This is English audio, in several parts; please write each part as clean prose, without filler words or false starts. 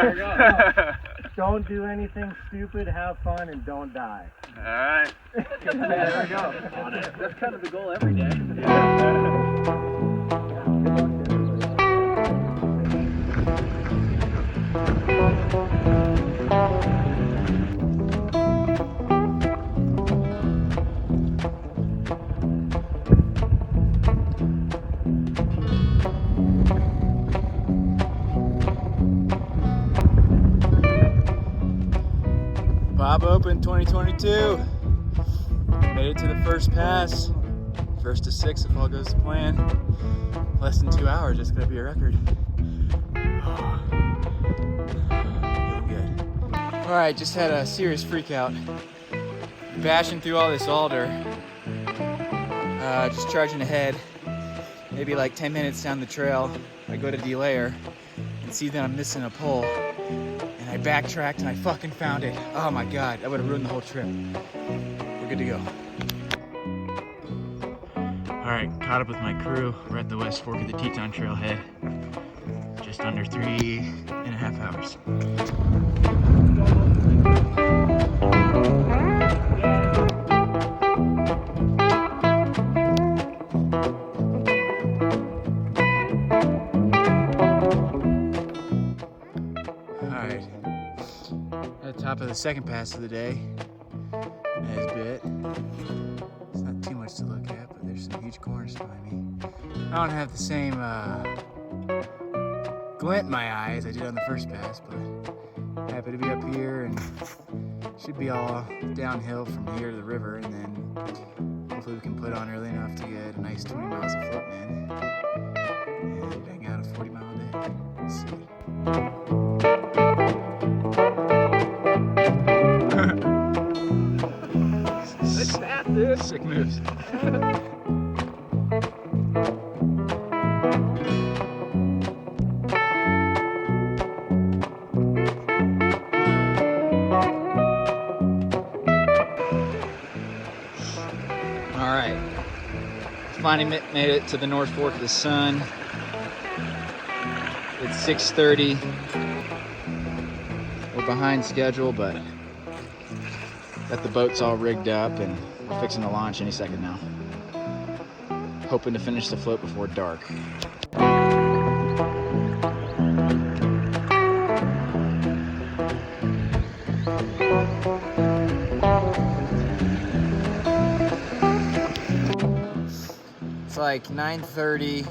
There you go. Don't do anything stupid, have fun, and don't die. Alright. There we go. That's kind of the goal every day. Bob Open 2022. Made it to the first pass. First to 6 if all goes to plan. Less than 2 hours, it's gonna be a record. Feeling good. Alright, just had a serious freak out. Bashing through all this alder. Just charging ahead. Maybe like 10 minutes down the trail, I go to delayer and see that I'm missing a pole. And I backtracked and I fucking found it. Oh my God, that would have ruined the whole trip. We're good to go. All right, caught up with my crew. We're at the West Fork of the Teton Trailhead. Just under 3.5 hours. Top of the second pass of the day. Nice bit. It's not too much to look at, but there's some huge corners behind me. I don't have the same glint in my eye as I did on the first pass, but happy to be up here and should be all downhill from here to the river, and then hopefully we can put on early enough to get a nice 20 miles of floating in and bang out a 40-mile day. Let's see. Sick moves. Alright. Finally made it to the North Fork of the Sun. It's 6:30. We're behind schedule, but got the boats all rigged up and we're fixing to launch any second now. Hoping to finish the float before dark. It's like 9:30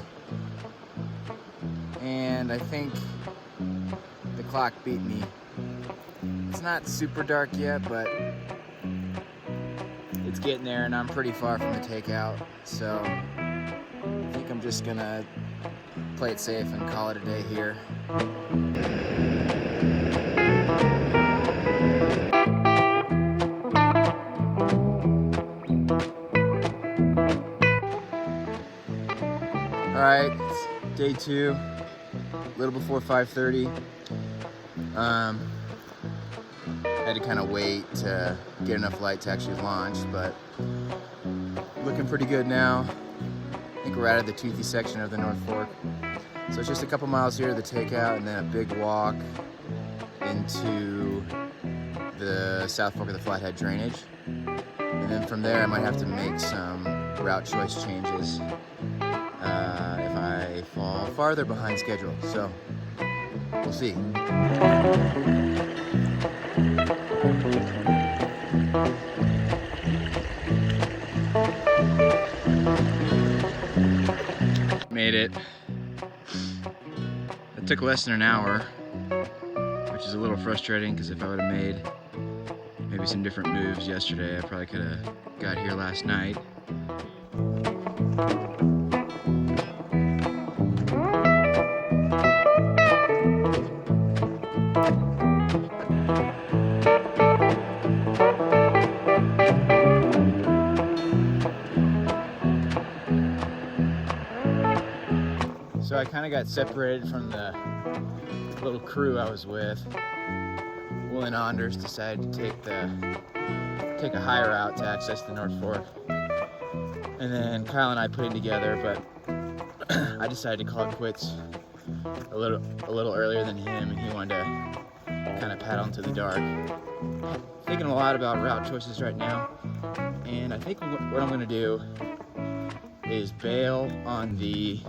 and I think the clock beat me. It's not super dark yet, but it's getting there and I'm pretty far from the takeout, so I think I'm just gonna play it safe and call it a day here. Alright, it's day 2, a little before 5:30. I had to kind of wait to get enough light to actually launch, but looking pretty good now. I think we're out of the toothy section of the North Fork. So it's just a couple miles here to the takeout and then a big walk into the South Fork of the Flathead drainage. And then from there I might have to make some route choice changes if I fall farther behind schedule. So we'll see. Made it. It took less than an hour, which is a little frustrating because if I would have made maybe some different moves yesterday, I probably could have got here last night. So I kind of got separated from the little crew I was with. Will and Anders decided to take a higher route to access the North Fork. And then Kyle and I put it together, but I decided to call it quits a little earlier than him, and he wanted to kind of paddle into the dark. Thinking a lot about route choices right now, and I think what I'm gonna do is bail on the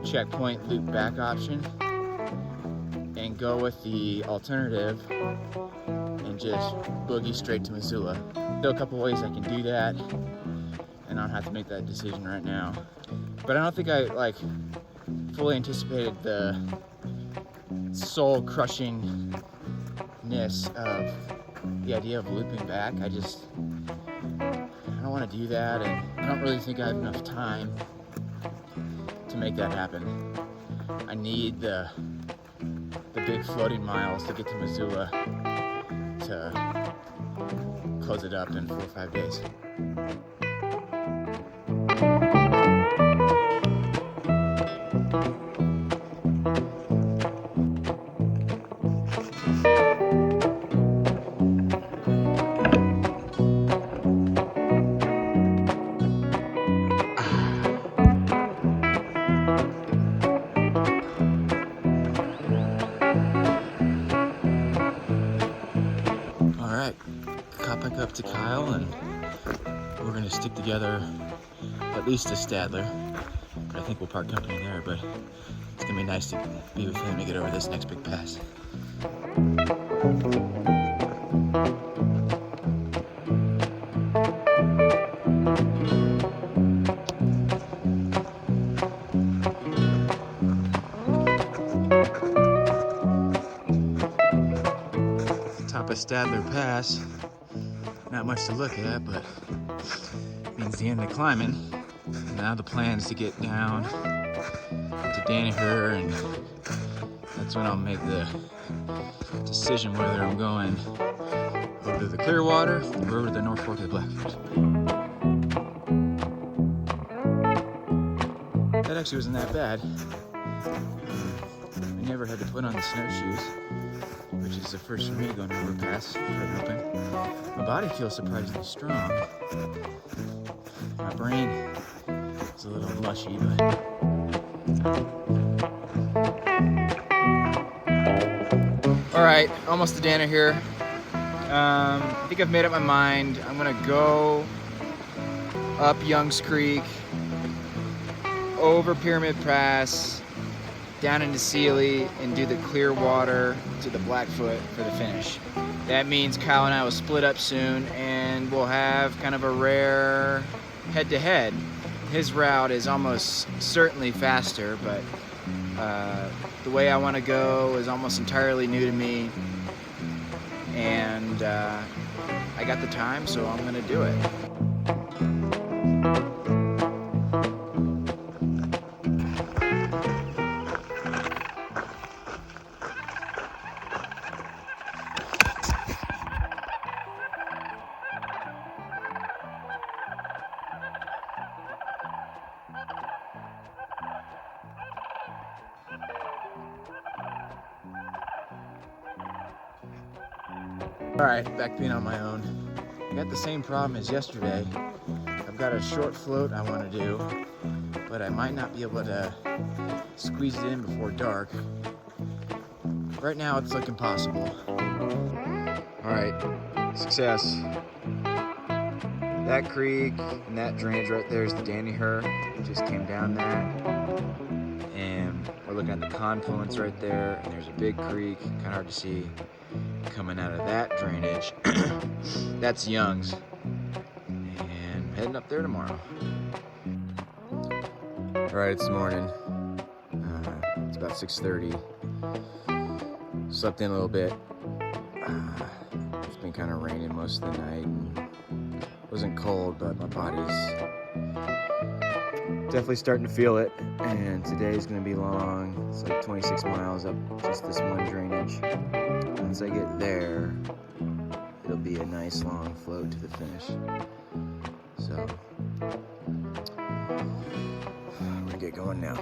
checkpoint loop back option and go with the alternative and just boogie straight to Missoula. There are a couple ways I can do that, and I don't have to make that decision right now. But I don't think I fully anticipated the soul-crushingness of the idea of looping back. I don't want to do that, and I don't really think I have enough time to make that happen. I need the big floating miles to get to Missoula to close it up in 4 or 5 days. Back up to Kyle, and we're gonna stick together at least to Stadler, but I think we'll part company there. But it's gonna be nice to be with him to get over this next big pass. Top of Stadler Pass. Not much to look at, but it means the end of climbing. Now the plan is to get down to Danaher, and that's when I'll make the decision whether I'm going over to the Clearwater or over to the North Fork of the Blackfoot. That actually wasn't that bad. I never had to put on the snowshoes, which is the first for me going over a pass for an open. My body feels surprisingly strong. My brain is a little mushy, but... All right, almost to Danaher. I think I've made up my mind. I'm gonna go up Youngs Creek, over Pyramid Pass, down into Sealy, and do the Clearwater to the Blackfoot for the finish. That means Kyle and I will split up soon, and we'll have kind of a rare head-to-head. His route is almost certainly faster, but the way I want to go is almost entirely new to me, and I got the time, so I'm gonna do it. Alright, back being on my own. I got the same problem as yesterday. I've got a short float I want to do, but I might not be able to squeeze it in before dark. Right now it's looking possible. Alright, success. That creek and that drainage right there is the Danaher. It just came down that. And we're looking at the confluence right there, and there's a big creek, kind of hard to see, coming out of that drainage. That's Youngs, and heading up there tomorrow. All right, it's morning. It's about 6:30. Slept in a little bit. It's been kind of raining most of the night. And it wasn't cold, but my body's definitely starting to feel it. And today's gonna be long. It's like 26 miles up just this one drainage. Once I get there, it'll be a nice long float to the finish. So, I'm gonna get going now.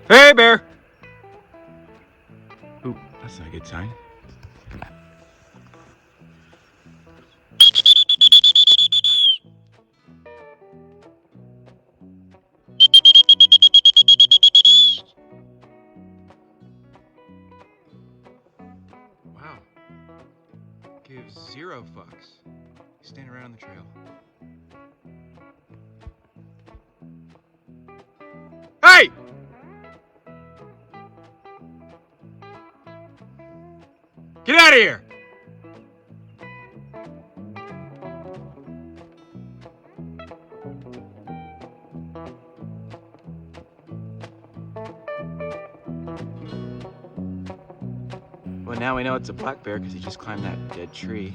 Hey, bear! Ooh, that's not a good sign. Wow. Gives 0 fucks. Standing right on the trail. Hey! Get out of here! Well, now we know it's a black bear because he just climbed that dead tree.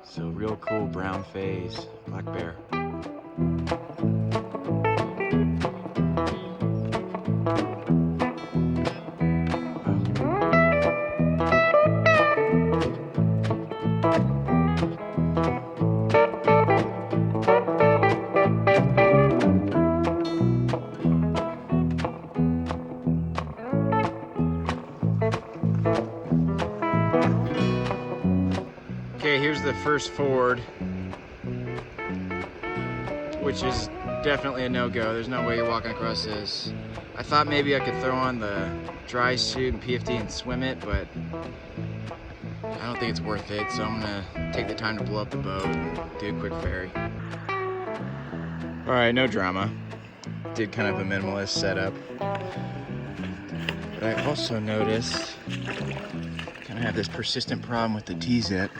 So real cool brown phase black bear. Okay, here's the first ford, which is definitely a no-go. There's no way you're walking across this. I thought maybe I could throw on the dry suit and PFD and swim it, but I don't think it's worth it, so I'm gonna take the time to blow up the boat and do a quick ferry. All right, no drama. Did kind of a minimalist setup. But I also noticed kind of have this persistent problem with the T-zip.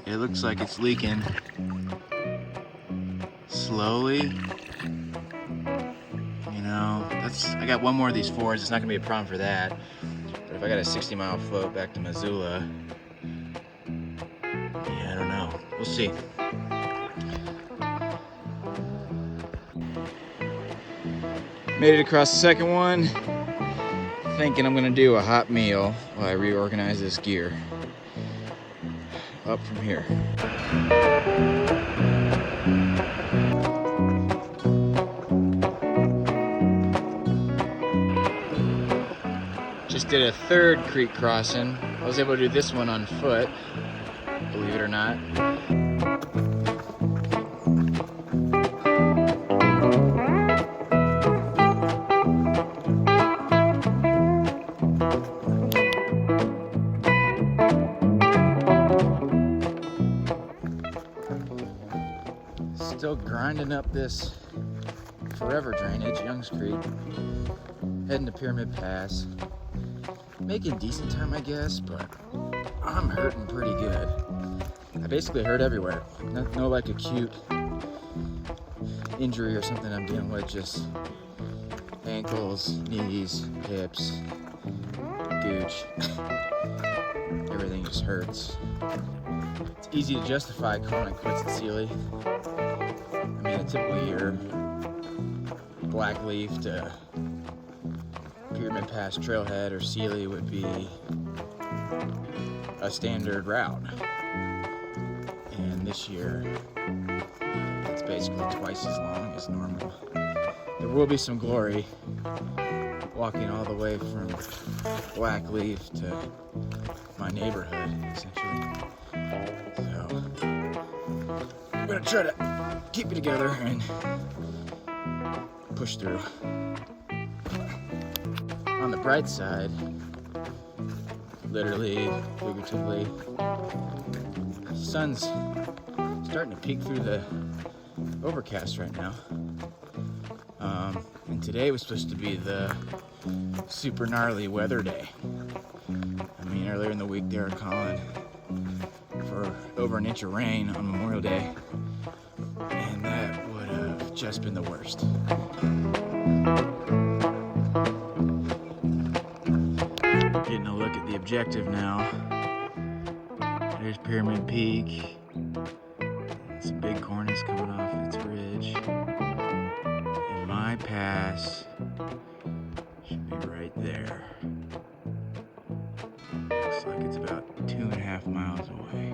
It looks like it's leaking slowly. You know, I got one more of these Fords. It's not gonna be a problem for that. But if I got a 60-mile float back to Missoula, yeah, I don't know. We'll see. Made it across the second one. Thinking I'm gonna do a hot meal while I reorganize this gear. Up from here. Just did a third creek crossing. I was able to do this one on foot, believe it or not. Still grinding up this forever drainage, Youngs Creek, heading to Pyramid Pass. Making decent time, I guess, but I'm hurting pretty good. I basically hurt everywhere. No like acute injury or something I'm dealing with, just ankles, knees, hips, gooch. Everything just hurts. It's easy to justify calling it quits at Sealy. I mean, a typical year, Blackleaf to Pyramid Pass Trailhead or Sealy would be a standard route. And this year, it's basically twice as long as normal. There will be some glory walking all the way from Blackleaf to my neighborhood, essentially. So, I'm gonna try to keep it together and push through. On the bright side, literally, figuratively, the sun's starting to peek through the overcast right now. And today was supposed to be the super gnarly weather day. I mean, earlier in the week they were calling for over an inch of rain on Memorial Day, and that would have just been the worst. Getting a look at the objective now. There's Pyramid Peak. Some big cornice coming off its ridge. And my pass should be right there. Looks like It's about 2.5 miles away.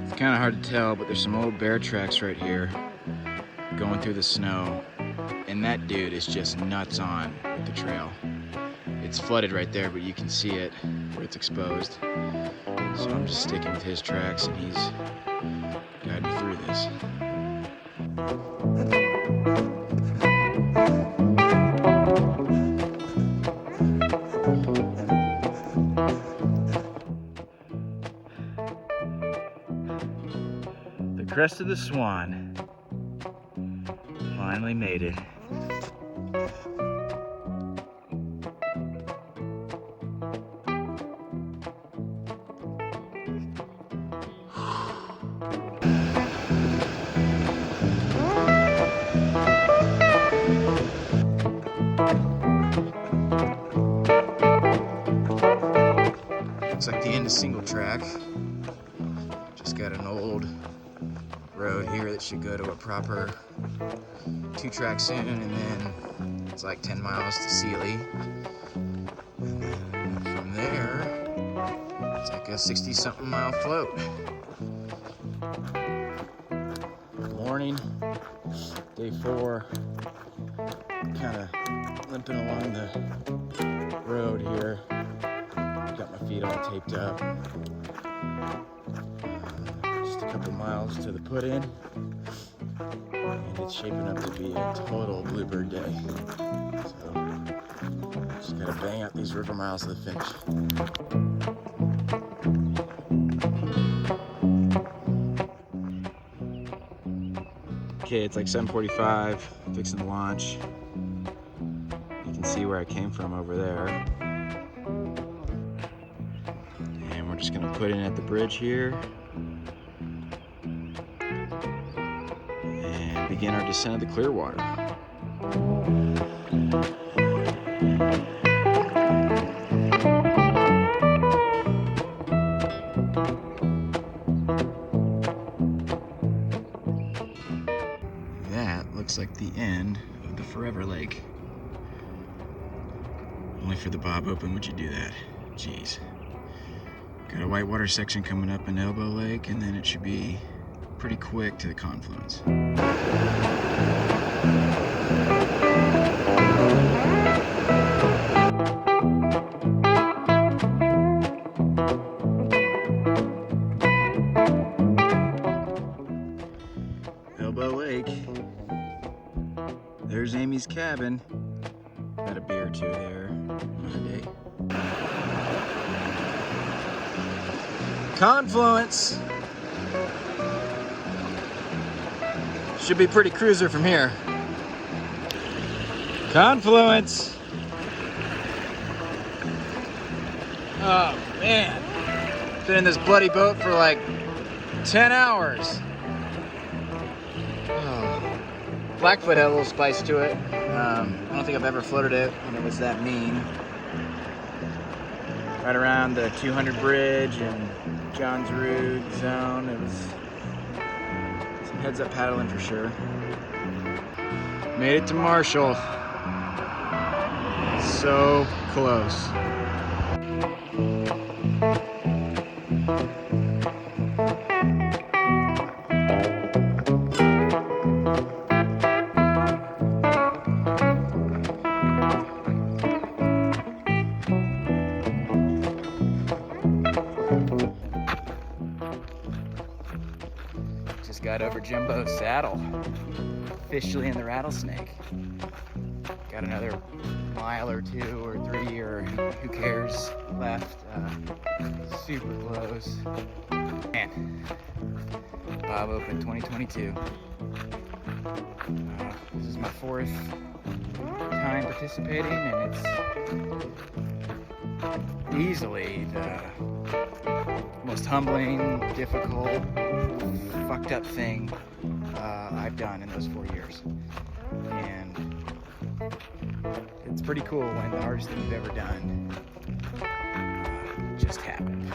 It's kind of hard to tell, but there's some old bear tracks right here going through the snow. And that dude is just nuts on with the trail. It's flooded right there, but you can see it where it's exposed. So I'm just sticking with his tracks, and he's guiding me through this. The crest of the Swan finally made it. Looks like the end of single track. Just got an old road here that should go to a proper 2-track soon, and then it's like 10 miles to Sealy. And then from there, it's like a 60-something mile float. Good morning, day 4. Kind of limping along the road here. Got my feet all taped up. Just a couple miles to the put-in, and it's shaping up to be a total bluebird day. So just gotta bang out these river miles to the finish. Okay, it's like 7:45, fixing to launch. You can see where I came from over there. And we're just gonna put in at the bridge here and begin our descent of the Clearwater. Looks like the end of the Forever Lake. Only for the Bob Open would you do that. Jeez. Got a whitewater section coming up in Elbow Lake, and then it should be pretty quick to the confluence. Elbow Lake. There's Amy's cabin. Got a beer or two there on a day. Confluence. Should be pretty cruiser from here. Confluence. Oh man. Been in this bloody boat for like 10 hours. Blackfoot had a little spice to it. I don't think I've ever floated it when it was that mean. Right around the 200 bridge and John's Rood zone, it was some heads up paddling for sure. Made it to Marshal. So close. Just got over Jimbo's saddle, officially in the Rattlesnake. Got another mile or 2 or 3 or who cares left. Super close. Man, Bob Open 2022. This is my 4th time participating, and it's easily the most humbling, difficult, fucked up thing I've done in those 4 years. And it's pretty cool when the hardest thing you've ever done just happened.